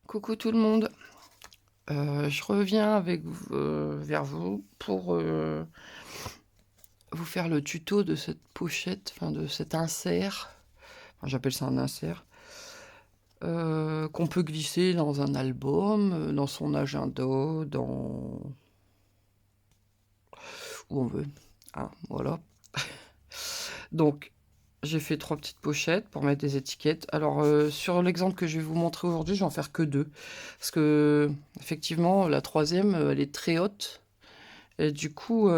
Coucou tout le monde, je reviens vers vous pour, vous faire le tuto de cette pochette, enfin de cet insert, enfin j'appelle ça un insert, qu'on peut glisser dans un album, dans son agenda, dans où on veut, hein, voilà. Donc j'ai fait 3 petites pochettes pour mettre des étiquettes. Alors, sur l'exemple que je vais vous montrer aujourd'hui, je vais en faire que 2 parce qu'effectivement la troisième, elle est très haute et du coup,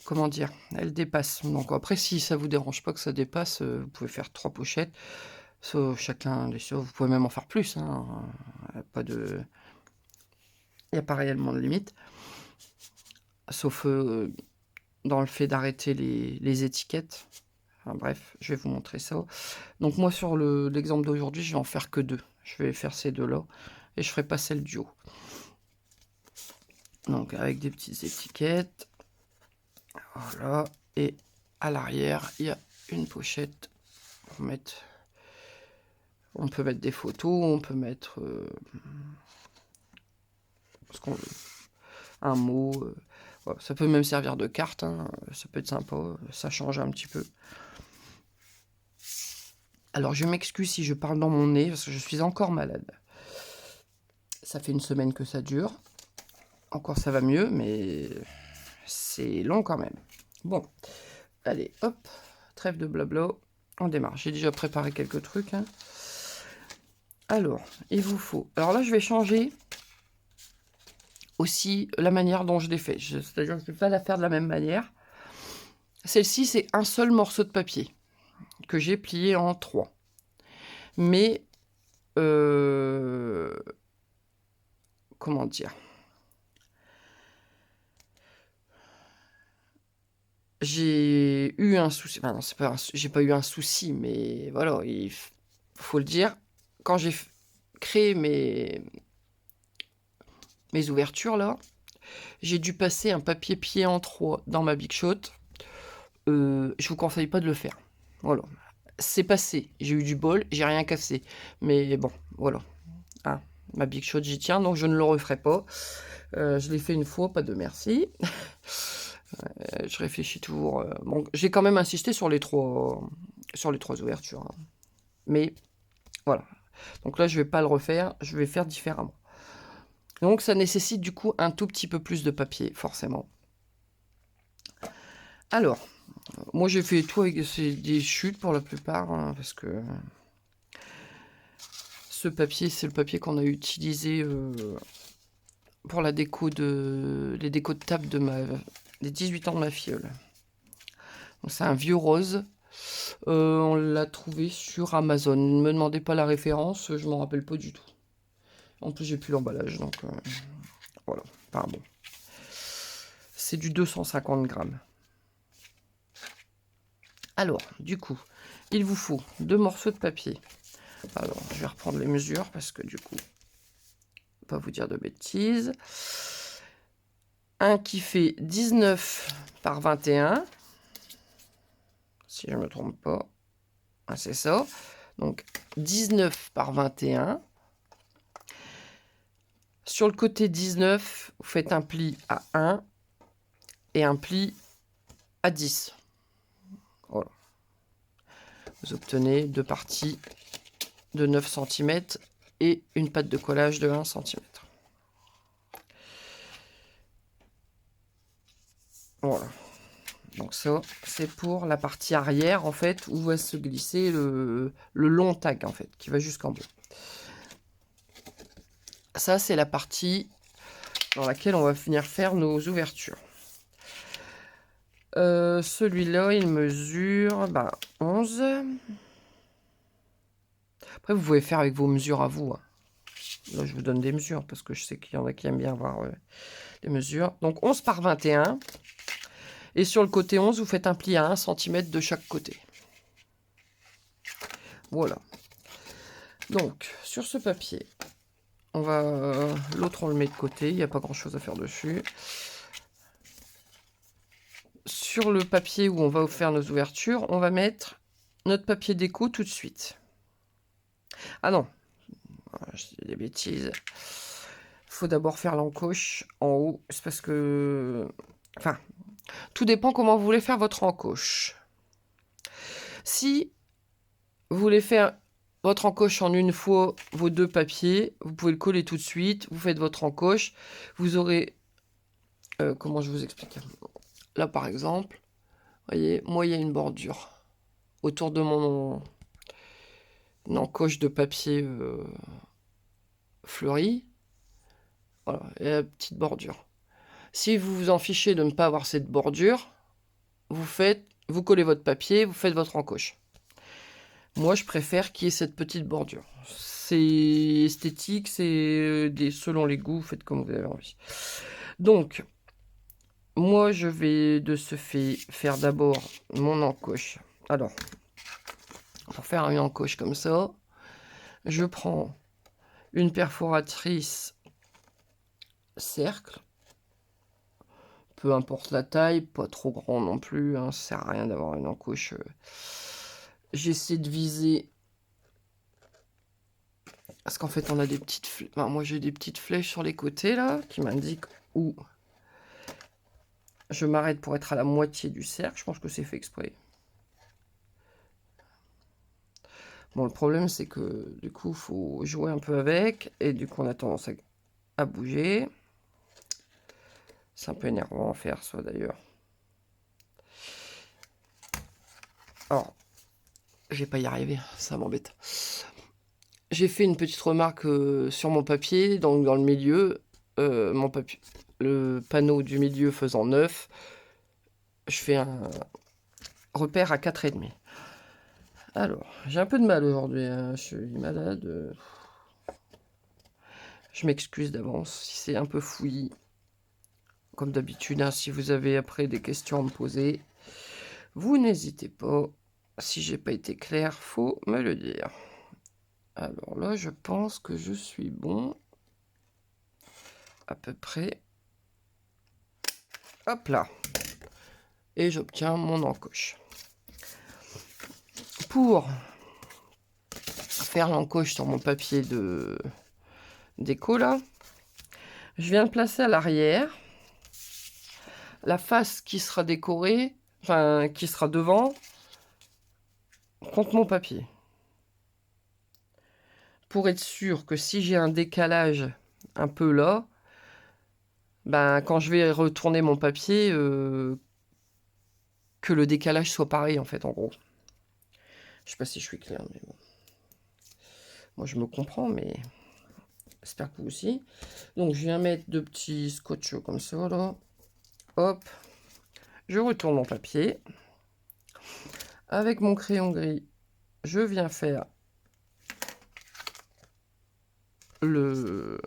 comment dire? Elle dépasse. Donc après, si ça vous dérange pas que ça dépasse, vous pouvez faire 3 pochettes, chacun des vous pouvez même en faire plus, hein, pas de il y a pas réellement de limite. Sauf, dans le fait d'arrêter les étiquettes. Enfin bref, je vais vous montrer ça. Donc moi sur l'exemple d'aujourd'hui, je vais en faire que 2. Je vais faire ces 2 là et je ferai pas celle du haut. Donc avec des petites étiquettes. Voilà, et à l'arrière, il y a une pochette pour mettre. On peut mettre des photos, on peut mettre ce qu'on veut, un mot. Voilà. Ça peut même servir de carte, hein. Ça peut être sympa, ça change un petit peu. Alors je m'excuse si je parle dans mon nez parce que je suis encore malade. Ça fait une semaine que ça dure. Encore ça va mieux, mais c'est long quand même. Bon, allez, hop, trêve de blabla, on démarre. J'ai déjà préparé quelques trucs, hein. Alors, il vous faut... Alors là, je vais changer aussi la manière dont je l'ai fait. C'est-à-dire que je ne vais pas la faire de la même manière. Celle-ci, c'est un seul morceau de papier que j'ai plié en 3. Mais, comment dire? J'ai eu un souci. Enfin, non, c'est pas j'ai pas eu un souci, mais voilà, il faut le dire. Quand j'ai créé mes ouvertures là, j'ai dû passer un papier plié en 3 dans ma Big Shot. Je vous conseille pas de le faire. Voilà. C'est passé. J'ai eu du bol, j'ai rien cassé. Mais bon, voilà. Hein, ma Big Shot, j'y tiens, donc je ne le referai pas. Je l'ai fait une fois, pas de merci. Je réfléchis toujours. Bon, j'ai quand même insisté sur les 3 ouvertures, hein. Mais voilà. Donc là, je vais pas le refaire, je vais faire différemment. Donc ça nécessite du coup un tout petit peu plus de papier, forcément. Alors, moi j'ai fait tout avec des chutes pour la plupart, hein, parce que ce papier, c'est le papier qu'on a utilisé pour les décos de table des 18 ans de ma filleule. C'est un vieux rose. On l'a trouvé sur Amazon. Ne me demandez pas la référence, je m'en rappelle pas du tout. En plus, j'ai plus l'emballage, donc voilà, pardon. C'est du 250 grammes. Alors, du coup, il vous faut 2 morceaux de papier. Alors, je vais reprendre les mesures parce que du coup, pas vous dire de bêtises. Un qui fait 19 par 21. Si je ne me trompe pas. Ah, c'est ça. Donc, 19 par 21. Sur le côté 19, vous faites un pli à 1 et un pli à 10. Voilà. Vous obtenez 2 parties de 9 cm et une patte de collage de 1 cm. Voilà. Donc ça, c'est pour la partie arrière, en fait, où va se glisser le long tag, en fait, qui va jusqu'en bas. Ça, c'est la partie dans laquelle on va venir faire nos ouvertures. Celui-là, il mesure 11. Après, vous pouvez faire avec vos mesures à vous, hein. Là, je vous donne des mesures, parce que je sais qu'il y en a qui aiment bien voir les mesures. Donc, 11 par 21. Et sur le côté 11, vous faites un pli à 1 cm de chaque côté. Voilà. Donc, sur ce papier, l'autre, on le met de côté. Il n'y a pas grand-chose à faire dessus. Sur le papier où on va faire nos ouvertures, on va mettre notre papier déco tout de suite. Ah non, je dis des bêtises. Faut d'abord faire l'encoche en haut. C'est parce que... Enfin, tout dépend comment vous voulez faire votre encoche. Si vous voulez faire votre encoche en une fois, vos 2 papiers, vous pouvez le coller tout de suite. Vous faites votre encoche. Vous aurez... comment je vous explique? Là, par exemple, vous voyez, moi, il y a une bordure autour de mon encoche de papier fleuri. Voilà, et la petite bordure. Si vous vous en fichez de ne pas avoir cette bordure, vous collez votre papier, vous faites votre encoche. Moi, je préfère qu'il y ait cette petite bordure. C'est esthétique, c'est selon les goûts, faites comme vous avez envie. Donc, moi, je vais de ce fait faire d'abord mon encoche. Alors, pour faire une encoche comme ça, je prends une perforatrice cercle. Peu importe la taille, pas trop grand non plus, hein, ça sert à rien d'avoir une encoche. J'essaie de viser, parce qu'en fait on a des petites flèches, enfin, moi j'ai des petites flèches sur les côtés là, qui m'indiquent où je m'arrête pour être à la moitié du cercle. Je pense que c'est fait exprès. Bon, le problème c'est que du coup il faut jouer un peu avec, et du coup on a tendance à bouger. C'est un peu énervant à faire ça d'ailleurs. Alors, je vais pas y arriver, ça m'embête. J'ai fait une petite remarque sur mon papier, donc dans le milieu, mon papier, le panneau du milieu faisant 9, je fais un repère à 4,5. Alors, j'ai un peu de mal aujourd'hui, hein, je suis malade. Je m'excuse d'avance si c'est un peu fouillis. Comme d'habitude, hein, si vous avez après des questions à me poser, vous n'hésitez pas. Si j'ai pas été clair, faut me le dire. Alors là, je pense que je suis bon. À peu près. Hop là. Et j'obtiens mon encoche. Pour faire l'encoche sur mon papier de déco là, je viens de placer à l'arrière la face qui sera décorée, enfin qui sera devant, contre mon papier. Pour être sûr que si j'ai un décalage un peu là, ben quand je vais retourner mon papier, que le décalage soit pareil en fait, en gros. Je sais pas si je suis clair, mais bon. Moi je me comprends, mais j'espère que vous aussi. Donc je viens mettre 2 petits scotch comme ça là. Hop. Je retourne mon papier. Avec mon crayon gris, je viens faire le...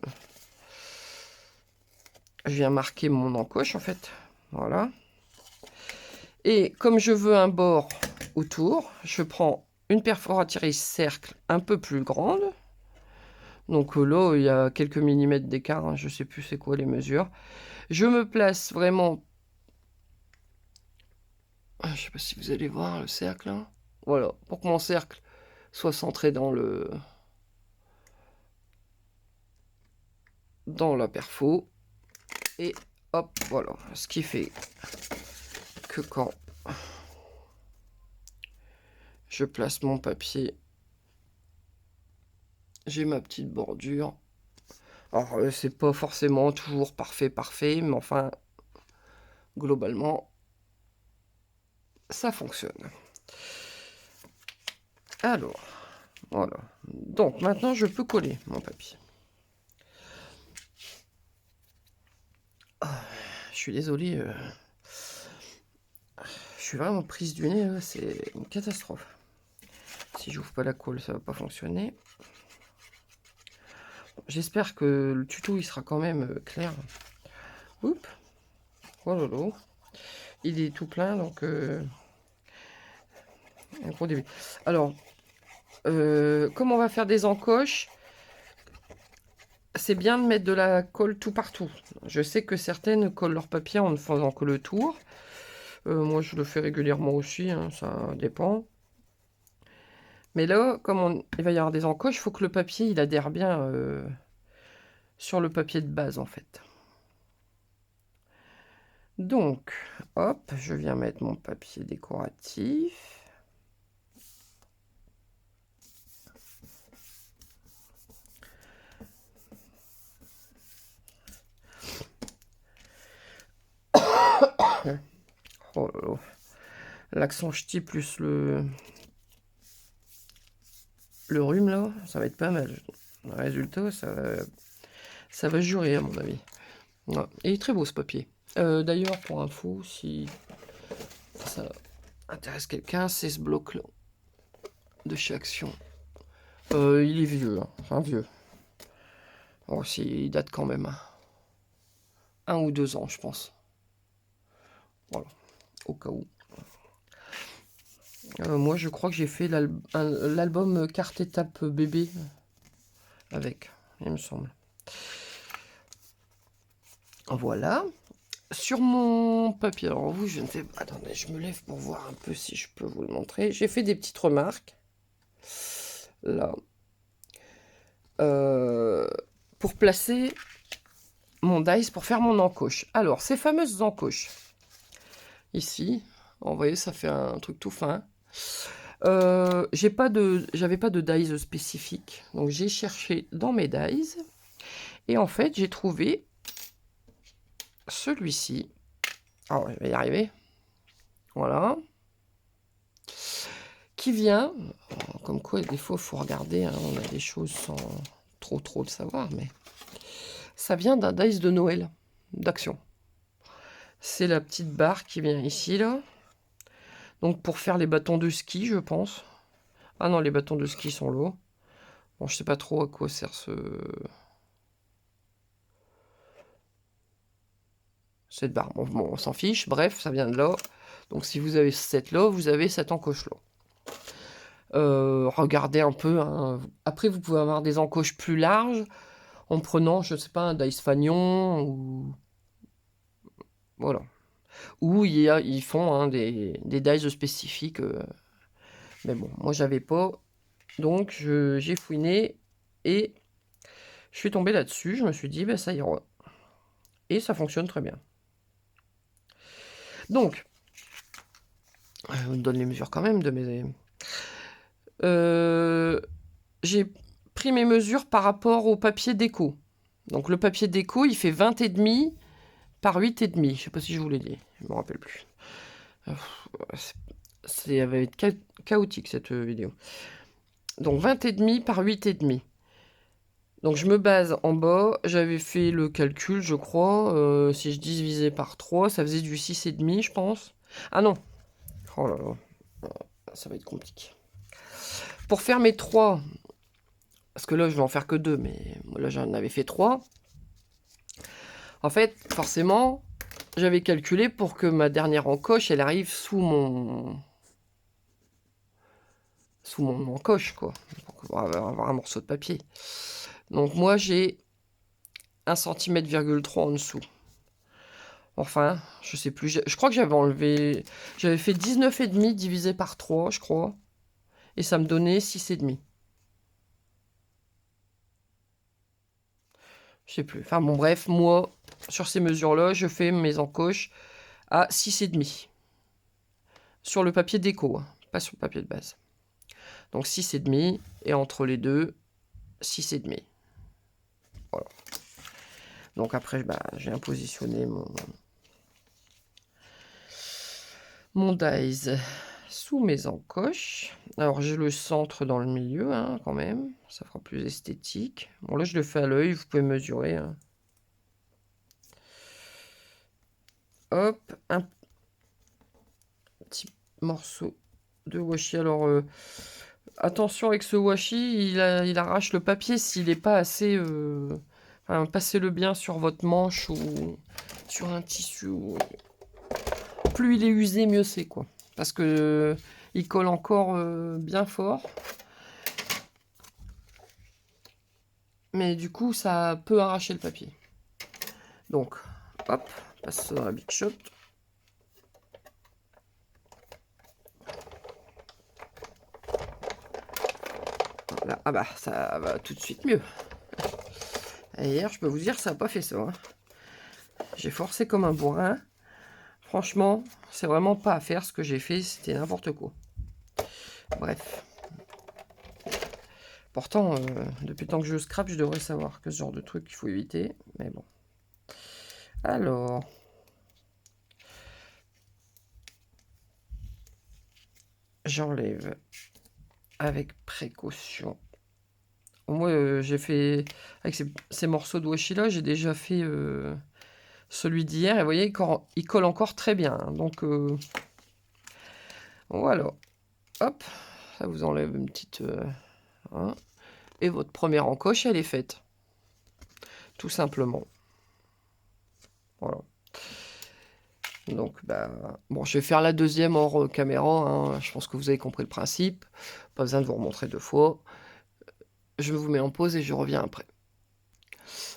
Je viens marquer mon encoche en fait. Voilà. Et comme je veux un bord autour, je prends une perforatrice cercle un peu plus grande. Donc là, il y a quelques millimètres d'écart, hein, je sais plus c'est quoi les mesures. Je me place vraiment... Je sais pas si vous allez voir le cercle. Hein. Voilà, pour que mon cercle soit centré dans la perfo. Et hop, voilà. Ce qui fait que quand je place mon papier, j'ai ma petite bordure. Alors, c'est pas forcément toujours parfait, mais enfin, globalement, ça fonctionne. Alors, voilà. Donc, maintenant, je peux coller mon papier. Je suis désolé. Je suis vraiment prise du nez, c'est une catastrophe. Si j'ouvre pas la colle, ça va pas fonctionner. J'espère que le tuto il sera quand même clair. Oups. Oh là là. Il est tout plein, donc un gros début. Alors, comme on va faire des encoches, c'est bien de mettre de la colle tout partout. Je sais que certaines collent leur papier en ne faisant que le tour. Moi, je le fais régulièrement aussi, hein, ça dépend. Mais là, comme il va y avoir des encoches, il faut que le papier, il adhère bien sur le papier de base, en fait. Donc, hop, je viens mettre mon papier décoratif. Oh là là. L'accent ch'ti plus le rhume, là, ça va être pas mal. Le résultat, ça va jurer, à mon avis. Ouais. Et il est très beau, ce papier. D'ailleurs, pour info, si ça intéresse quelqu'un, c'est ce bloc-là de chez Action. Il est vieux, hein. Enfin vieux. Bon, si, il date quand même. 1 ou 2 ans, je pense. Voilà, au cas où. Moi, je crois que j'ai fait l'album carte étape bébé avec, il me semble. Voilà. Sur mon papier, alors vous, je ne sais pas. Attendez, je me lève pour voir un peu si je peux vous le montrer. J'ai fait des petites remarques. Là. Pour placer mon dice, pour faire mon encoche. Alors, ces fameuses encoches. Ici, vous voyez, ça fait un truc tout fin. J'avais pas de dice spécifique. Donc, j'ai cherché dans mes dice. Et en fait, j'ai trouvé celui-ci. Alors, je vais y arriver. Voilà. Qui vient, comme quoi des fois il faut regarder, hein, on a des choses sans trop le savoir, mais ça vient d'un dice de Noël, d'Action. C'est la petite barre qui vient ici, là. Donc pour faire les bâtons de ski, je pense. Ah non, les bâtons de ski sont là. Bon, je sais pas trop à quoi sert cette barre. Bon, on s'en fiche, bref, ça vient de là. Donc si vous avez cette là, vous avez cette encoche là. Regardez un peu, hein. Après vous pouvez avoir des encoches plus larges en prenant, je sais pas, un dice fanion ou voilà. Ou ils font, hein, des dice spécifiques. Mais bon, moi j'avais pas, donc j'ai fouiné et je suis tombé là-dessus. Je me suis dit, ben ça ira. Et ça fonctionne très bien. Donc, je vous donne les mesures quand même de mes. J'ai pris mes mesures par rapport au papier déco. Donc le papier déco, il fait 20,5 par 8,5. Je sais pas si je vous l'ai dit, je me rappelle plus. Ça va être chaotique cette vidéo. Donc 20,5 par 8,5. Donc je me base en bas, j'avais fait le calcul, je crois. Si je divisais par 3, ça faisait du 6,5, je pense. Ah non. Oh là là, ça va être compliqué. Pour faire mes 3, parce que là je vais en faire que 2, mais là j'en avais fait 3. En fait, forcément, j'avais calculé pour que ma dernière encoche, elle arrive sous mon encoche, quoi. Pour avoir un morceau de papier. Donc moi j'ai 1,3 cm en dessous. Enfin, je sais plus. Je crois que j'avais enlevé. J'avais fait 19,5 divisé par 3, je crois. Et ça me donnait 6,5. Je sais plus. Enfin bon, bref, moi, sur ces mesures-là, je fais mes encoches à 6,5. Sur le papier déco, hein, pas sur le papier de base. Donc 6,5. Et entre les deux, 6,5. Voilà. Donc après, bah, j'ai impositionné mon dice sous mes encoches. Alors j'ai le centre dans le milieu, hein, quand même. Ça fera plus esthétique. Bon là je le fais à l'œil, vous pouvez mesurer. Hein. Hop, un petit morceau de washi. Alors attention avec ce washi, il arrache le papier s'il n'est pas assez... Enfin, passez-le bien sur votre manche ou sur un tissu. Plus il est usé, mieux c'est, quoi. Parce que il colle encore bien fort. Mais du coup, ça peut arracher le papier. Donc, hop, passe ça dans la Big Shot. Là, ah bah, ça va tout de suite mieux. Et hier, je peux vous dire, ça n'a pas fait ça. Hein. J'ai forcé comme un bourrin. Franchement, c'est vraiment pas à faire ce que j'ai fait. C'était n'importe quoi. Bref. Pourtant, depuis le temps que je scrape, je devrais savoir que ce genre de truc, il faut éviter. Mais bon. Alors... J'enlève avec précaution. Moi, j'ai fait... Avec ces morceaux de washi là, j'ai déjà fait celui d'hier. Et vous voyez, il colle encore très bien. Hein. Donc, voilà. Hop, ça vous enlève une petite... hein. Et votre première encoche, elle est faite. Tout simplement. Voilà. Donc, bah, bon, je vais faire la deuxième hors caméra. Hein. Je pense que vous avez compris le principe. Pas besoin de vous remontrer deux fois. Je vous mets en pause et je reviens après.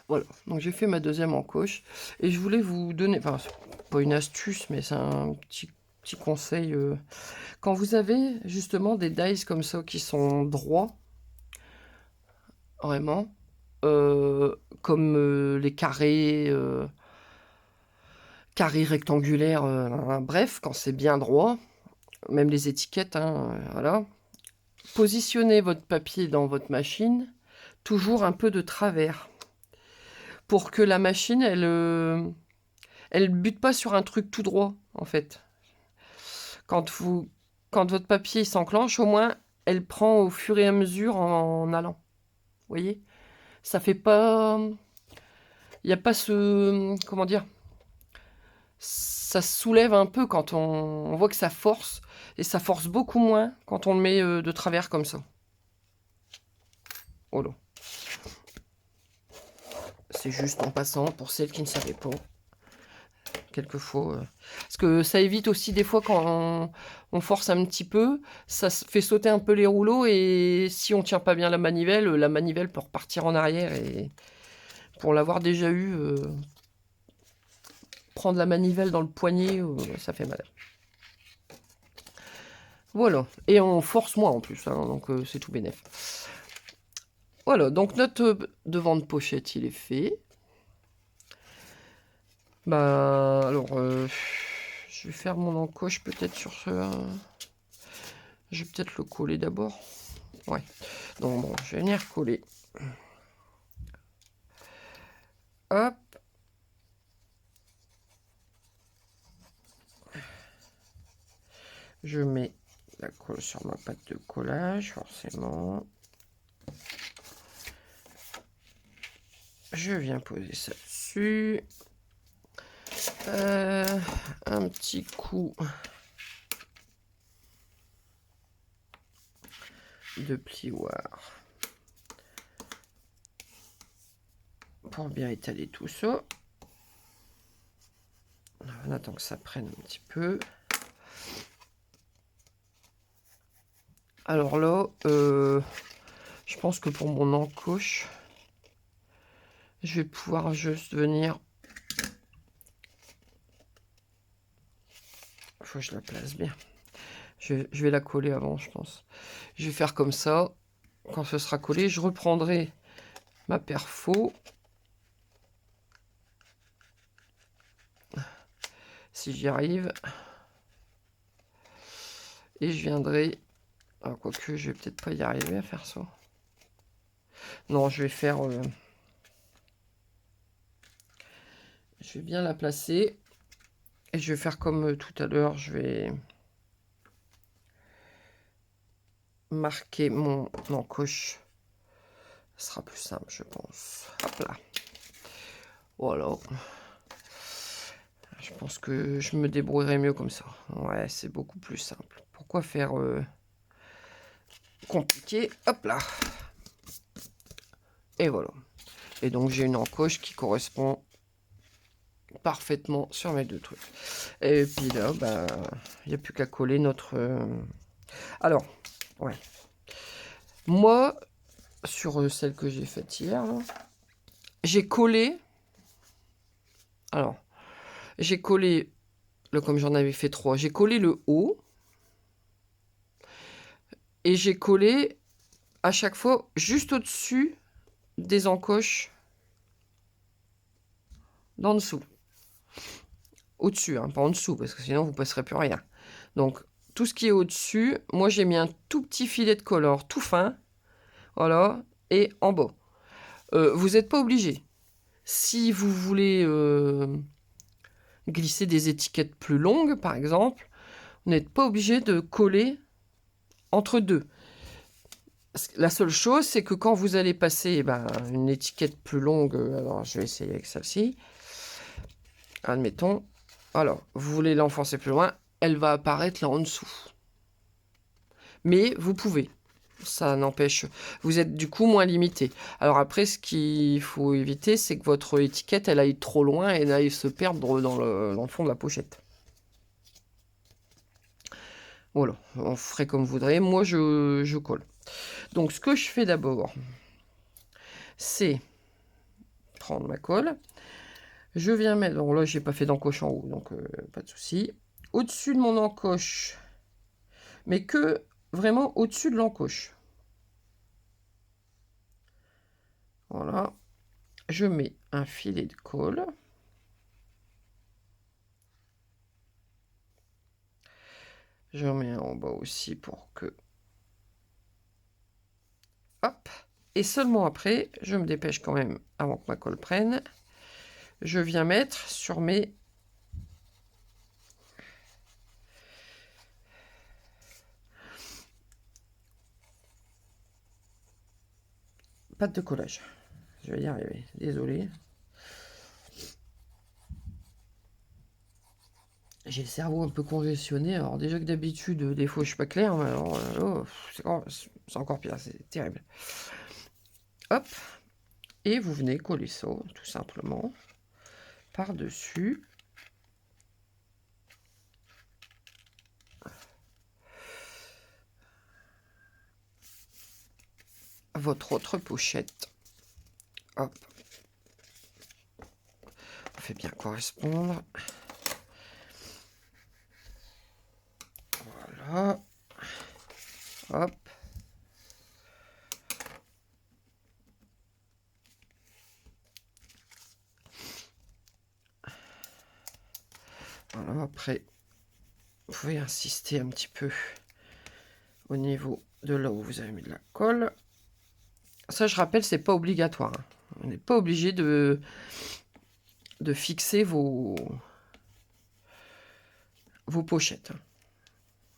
Voilà, donc j'ai fait ma deuxième encoche. Et je voulais vous donner, enfin, c'est pas une astuce, mais c'est un petit conseil. Quand vous avez justement des dies comme ça qui sont droits, vraiment, comme les carrés, carrés rectangulaires, bref, quand c'est bien droit, même les étiquettes, hein, voilà. Positionnez votre papier dans votre machine, toujours un peu de travers, pour que la machine, elle bute pas sur un truc tout droit, en fait. Quand votre papier s'enclenche, au moins, elle prend au fur et à mesure en allant. Vous voyez? Ça fait pas... Il n'y a pas ce... Comment dire? Ça se soulève un peu quand on voit que ça force. Et ça force beaucoup moins quand on le met de travers comme ça. Oh là. C'est juste en passant, pour celles qui ne savaient pas. Quelquefois. Parce que ça évite aussi des fois quand on force un petit peu, ça fait sauter un peu les rouleaux et si on tient pas bien la manivelle peut repartir en arrière et pour l'avoir déjà eu, prendre la manivelle dans le poignet, ça fait mal. Voilà, et on force moins en plus, hein, donc c'est tout bénef. Voilà, donc notre devant de pochette il est fait. Bah alors, je vais faire mon encoche peut-être sur ce... je vais peut-être le coller d'abord. Ouais, donc bon, je vais venir coller. Hop. Je mets la colle sur ma pâte de collage, forcément. Je viens poser ça dessus. Un petit coup de plioir pour bien étaler tout ça. On attend que ça prenne un petit peu. Alors là, je pense que pour mon encoche, je vais pouvoir juste venir... Faut que je la place bien. Je vais la coller avant, je pense. Je vais faire comme ça. Quand ce sera collé, je reprendrai ma perfo. Si j'y arrive. Et je viendrai... Alors, quoique, je vais peut-être pas y arriver à faire ça. Non, je vais faire... je vais bien la placer. Et je vais faire comme tout à l'heure. Je vais marquer mon encoche. Ce sera plus simple, je pense. Hop là. Voilà. Je pense que je me débrouillerai mieux comme ça. Ouais, c'est beaucoup plus simple. Pourquoi faire compliqué? Hop là. Et voilà. Et donc, j'ai une encoche qui correspond parfaitement sur mes deux trucs. Et puis là, bah, il n'y a plus qu'à coller notre... Alors, ouais. Moi, sur celle que j'ai faite hier, j'ai collé... Alors, j'ai collé... Là, comme j'en avais fait 3, j'ai collé le haut. Et j'ai collé à chaque fois juste au-dessus des encoches d'en dessous. Au-dessus, hein, pas en dessous, parce que sinon vous passerez plus rien. Donc tout ce qui est au-dessus, moi j'ai mis un tout petit filet de color tout fin, voilà, et en bas. Vous n'êtes pas obligé. Si vous voulez glisser des étiquettes plus longues, par exemple, vous n'êtes pas obligé de coller entre deux. La seule chose, c'est que quand vous allez passer une étiquette plus longue, alors je vais essayer avec celle-ci, admettons, alors vous voulez l'enfoncer plus loin, elle va apparaître là en dessous. Mais vous pouvez, ça n'empêche, vous êtes du coup moins limité. Alors après, ce qu'il faut éviter, c'est que votre étiquette, elle aille trop loin et n'aille se perdre dans le fond de la pochette. Voilà, on ferait comme vous voudrez. Moi, je colle. Donc, ce que je fais d'abord, c'est prendre ma colle. Je viens mettre... Donc là, j'ai pas fait d'encoche en haut, donc pas de souci. Au-dessus de mon encoche, mais que vraiment au-dessus de l'encoche. Voilà. Je mets un filet de colle. Je mets un en bas aussi pour que... Hop. Et seulement après, je me dépêche quand même, avant que ma colle prenne, je viens mettre sur mes... pattes de collage. Je vais y arriver, désolé. J'ai le cerveau un peu congestionné, alors déjà que d'habitude, des fois je suis pas clair, mais alors c'est encore pire, c'est terrible. Hop, et vous venez coller ça, tout simplement, par-dessus. Votre autre pochette. Hop. On fait bien correspondre. Voilà. Hop. Voilà, après, vous pouvez insister un petit peu au niveau de là où vous avez mis de la colle. Ça, je rappelle, c'est pas obligatoire. Hein. On n'est pas obligé de fixer vos pochettes.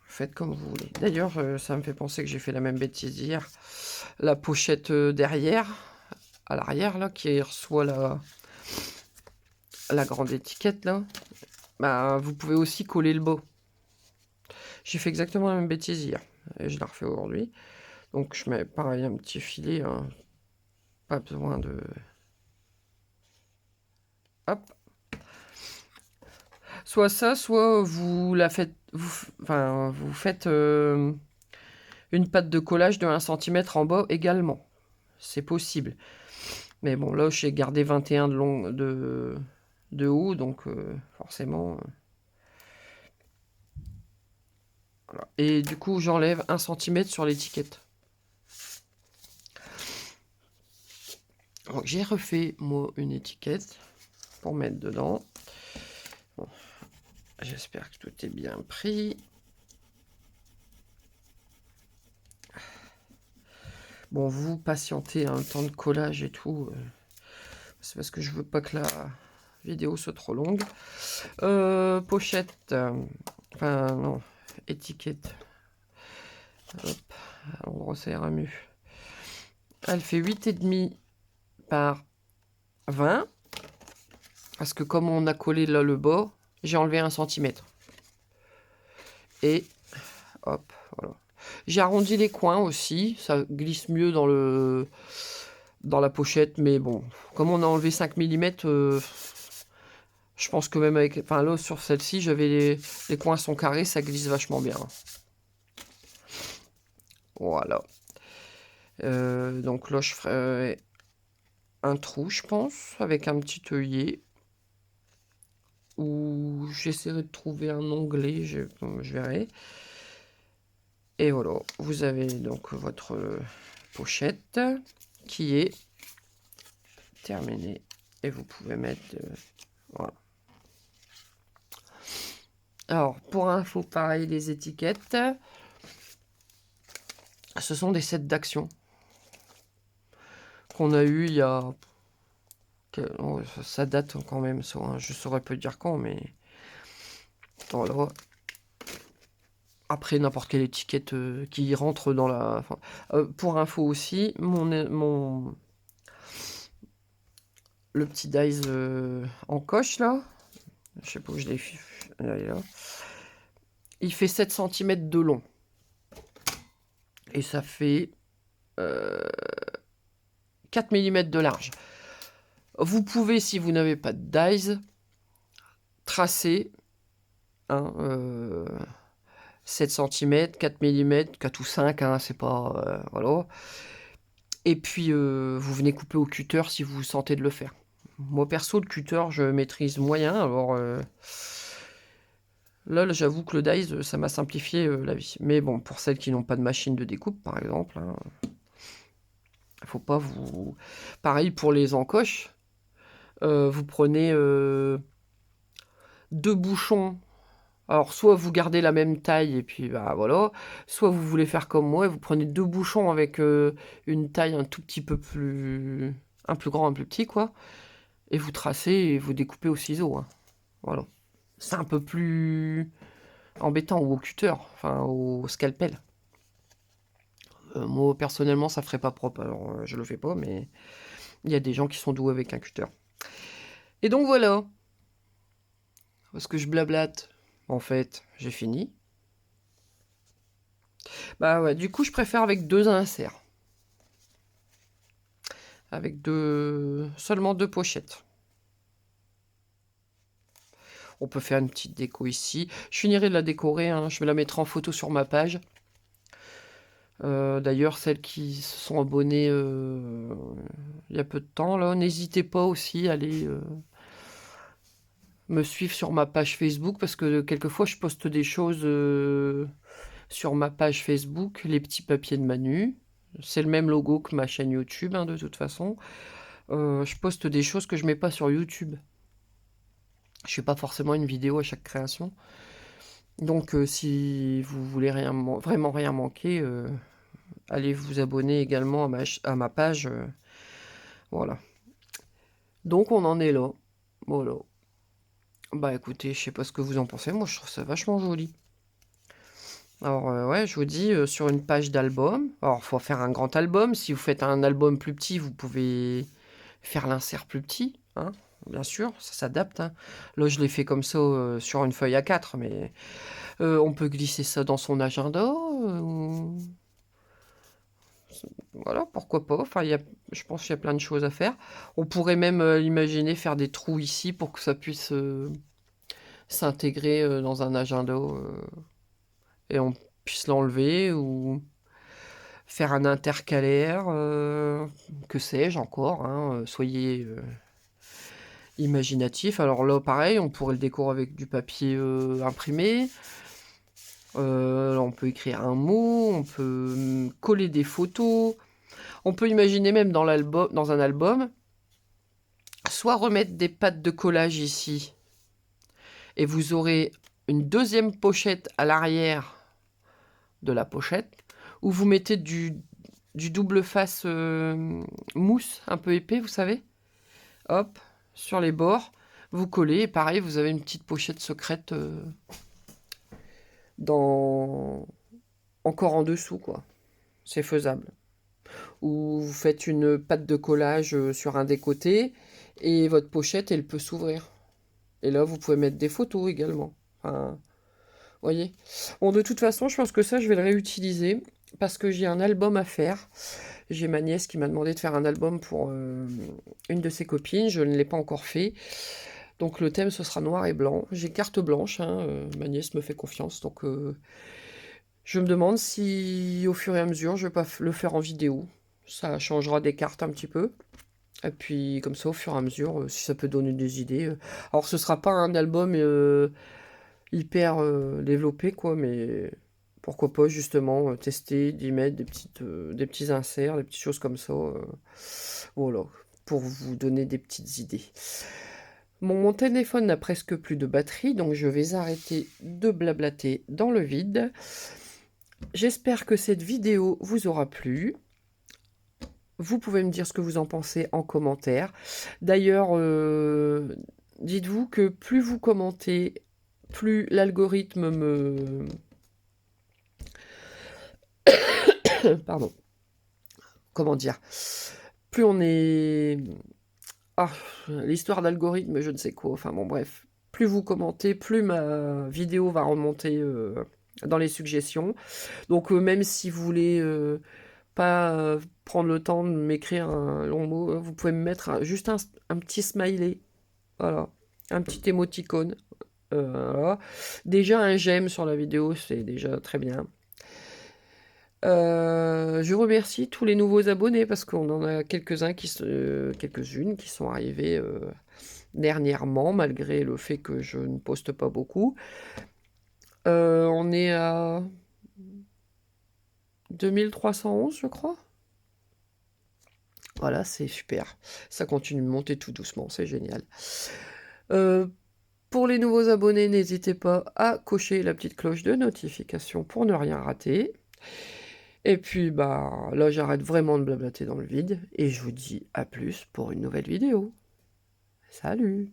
Faites comme vous voulez. D'ailleurs, ça me fait penser que j'ai fait la même bêtise hier. La pochette derrière, à l'arrière, là, qui reçoit la grande étiquette, là, vous pouvez aussi coller le bas. J'ai fait exactement la même bêtise hier. Et je la refais aujourd'hui. Donc, je mets pareil un petit filet. Hein. Pas besoin de... Hop. Soit ça, soit vous la faites... Vous faites une patte de collage de 1 cm en bas également. C'est possible. Mais bon, là, j'ai gardé 21 de haut, donc forcément... voilà. Et du coup, j'enlève 1 cm sur l'étiquette. J'ai refait, moi, une étiquette pour mettre dedans. Bon. J'espère que tout est bien pris. Bon, vous patientez un temps de collage et tout. C'est parce que je veux pas que la vidéo soit trop longue. Pochette. Enfin, non. Étiquette. Hop. On resserre à mu. Elle fait 8,5 par 20. Parce que comme on a collé là le bas, j'ai enlevé 1 cm. Et hop, voilà. J'ai arrondi les coins aussi. Ça glisse mieux dans la pochette. Mais bon, comme on a enlevé 5 mm, je pense que même avec... Enfin là, sur celle-ci, j'avais les coins sont carrés. Ça glisse vachement bien. Voilà. Donc là, je ferai un trou, je pense, avec un petit œillet. Ou j'essaierai de trouver un onglet, je verrai. Et voilà, vous avez donc votre pochette qui est terminée. Et vous pouvez mettre... voilà. Alors, pour info, pareil, les étiquettes. Ce sont des sets d'action qu'on a eu il y a... oh, ça date quand même, ça, hein. Je saurais pas dire quand, mais... voilà. Après, n'importe quelle étiquette qui rentre dans la... enfin, pour info aussi, le petit dice en coche, là, je sais pas où je l'ai fait, là. Il fait 7 cm de long. Et ça fait 4 mm de large. Vous pouvez, si vous n'avez pas de dies, tracer 7 cm, 4 mm, 4 ou 5, hein, c'est pas... voilà. Et puis, vous venez couper au cutter si vous sentez de le faire. Moi, perso, le cutter, je maîtrise moyen, alors... là, j'avoue que le dies, ça m'a simplifié la vie. Mais bon, pour celles qui n'ont pas de machine de découpe, par exemple, hein, faut pas vous... Pareil pour les encoches. Vous prenez 2 bouchons. Alors, soit vous gardez la même taille et puis bah voilà. Soit vous voulez faire comme moi et vous prenez 2 bouchons avec une taille un tout petit peu plus... un plus grand, un plus petit, quoi. Et vous tracez et vous découpez au ciseau. Hein. Voilà. C'est un peu plus embêtant, ou au cutter, enfin au scalpel. Moi, personnellement, ça ferait pas propre, alors je le fais pas, mais il y a des gens qui sont doués avec un cutter. Et donc voilà. Parce que je blablate. En fait, j'ai fini. Bah ouais, du coup, je préfère avec 2 inserts. Avec seulement 2 pochettes. On peut faire une petite déco ici. Je finirai de la décorer, hein. Je vais la mettre en photo sur ma page. D'ailleurs, celles qui se sont abonnées il y a peu de temps, là, n'hésitez pas aussi à aller me suivre sur ma page Facebook, parce que quelquefois je poste des choses sur ma page Facebook, les petits papiers de Manu. C'est le même logo que ma chaîne YouTube, hein, de toute façon. Je poste des choses que je mets pas sur YouTube. Je fais pas forcément une vidéo à chaque création. Donc si vous voulez vraiment rien manquer, allez vous abonner également à ma page. Voilà. Donc on en est là. Voilà. Bah écoutez, je sais pas ce que vous en pensez. Moi je trouve ça vachement joli. Alors ouais, je vous dis, sur une page d'album. Alors faut faire un grand album. Si vous faites un album plus petit, vous pouvez faire l'insert plus petit, hein, bien sûr, ça s'adapte. Hein. Là je l'ai fait comme ça sur une feuille A4, mais on peut glisser ça dans son agenda. Voilà, pourquoi pas. Enfin, je pense qu'il y a plein de choses à faire. On pourrait même imaginer faire des trous ici pour que ça puisse s'intégrer dans un agenda et on puisse l'enlever, ou faire un intercalaire, que sais-je encore. Hein, soyez imaginatifs. Alors là, pareil, on pourrait le décorer avec du papier imprimé. On peut écrire un mot, on peut coller des photos. On peut imaginer même dans un album, soit remettre des pattes de collage ici, et vous aurez une deuxième pochette à l'arrière de la pochette, où vous mettez du double face mousse, un peu épais, vous savez. Hop, sur les bords, vous collez, et pareil, vous avez une petite pochette secrète encore en dessous, quoi. C'est faisable. Ou vous faites une patte de collage sur un des côtés, et votre pochette, elle peut s'ouvrir. Et là, vous pouvez mettre des photos également. Enfin, voyez. Bon, de toute façon, je pense que ça, je vais le réutiliser, parce que j'ai un album à faire. J'ai ma nièce qui m'a demandé de faire un album pour une de ses copines. Je ne l'ai pas encore fait. Donc le thème, ce sera noir et blanc. J'ai carte blanche, hein, ma nièce me fait confiance. Donc je me demande si, au fur et à mesure, je vais pas le faire en vidéo. Ça changera des cartes un petit peu. Et puis, comme ça, au fur et à mesure, si ça peut donner des idées. Alors, ce sera pas un album hyper développé, quoi, mais Pourquoi pas justement tester, d'y mettre des petits inserts, des petites choses comme ça. Voilà, pour vous donner des petites idées. Mon téléphone n'a presque plus de batterie, donc je vais arrêter de blablater dans le vide. J'espère que cette vidéo vous aura plu. Vous pouvez me dire ce que vous en pensez en commentaire. D'ailleurs, dites-vous que plus vous commentez, plus l'algorithme me... Pardon. Comment dire? Plus on est... Ah, l'histoire d'algorithme, je ne sais quoi. Enfin bon, bref. Plus vous commentez, plus ma vidéo va remonter dans les suggestions. Donc même si vous voulez pas prendre le temps de m'écrire un long mot, vous pouvez me mettre juste un petit smiley. Voilà. Un petit émoticône. Voilà. Déjà un j'aime sur la vidéo, c'est déjà très bien. Je remercie tous les nouveaux abonnés parce qu'on en a quelques-unes qui sont arrivés dernièrement, malgré le fait que je ne poste pas beaucoup. On est à 2311, je crois. Voilà, c'est super. Ça continue de monter tout doucement, c'est génial. Pour les nouveaux abonnés, n'hésitez pas à cocher la petite cloche de notification pour ne rien rater. Et puis, bah, là, j'arrête vraiment de blablater dans le vide. Et je vous dis à plus pour une nouvelle vidéo. Salut!